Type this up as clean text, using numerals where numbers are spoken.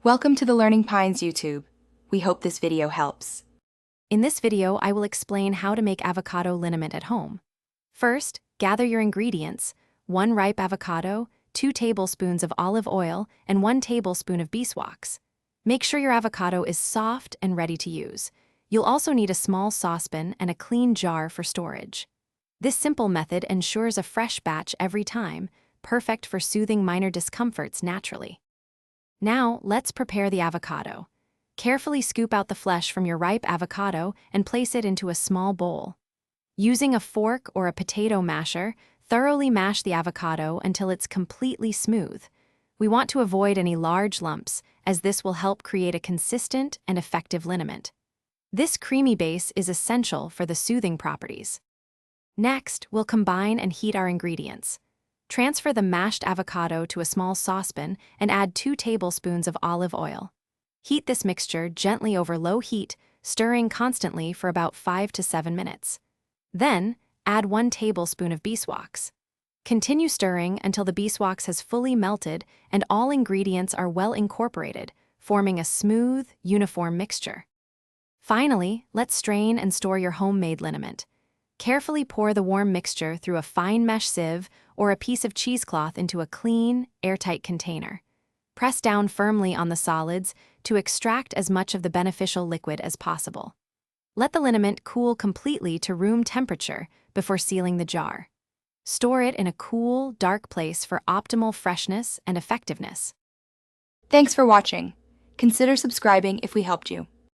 Welcome to the Learning Pines YouTube. We hope this video helps. In this video, I will explain how to make avocado liniment at home. First, gather your ingredients: 1 ripe avocado, 2 tablespoons of olive oil, and 1 tablespoon of beeswax. Make sure your avocado is soft and ready to use. You'll also need a small saucepan and a clean jar for storage. This simple method ensures a fresh batch every time, perfect for soothing minor discomforts naturally. Now, let's prepare the avocado. Carefully scoop out the flesh from your ripe avocado and place it into a small bowl. Using a fork or a potato masher, thoroughly mash the avocado until it's completely smooth. We want to avoid any large lumps, as this will help create a consistent and effective liniment. This creamy base is essential for the soothing properties. Next, we'll combine and heat our ingredients. Transfer the mashed avocado to a small saucepan and add 2 tablespoons of olive oil. Heat this mixture gently over low heat, stirring constantly for about 5 to 7 minutes. Then, add 1 tablespoon of beeswax. Continue stirring until the beeswax has fully melted and all ingredients are well incorporated, forming a smooth, uniform mixture. Finally, let's strain and store your homemade liniment. Carefully pour the warm mixture through a fine mesh sieve or a piece of cheesecloth into a clean, airtight container. Press down firmly on the solids to extract as much of the beneficial liquid as possible. Let the liniment cool completely to room temperature before sealing the jar. Store it in a cool, dark place for optimal freshness and effectiveness. Thanks for watching. Consider subscribing if we helped you.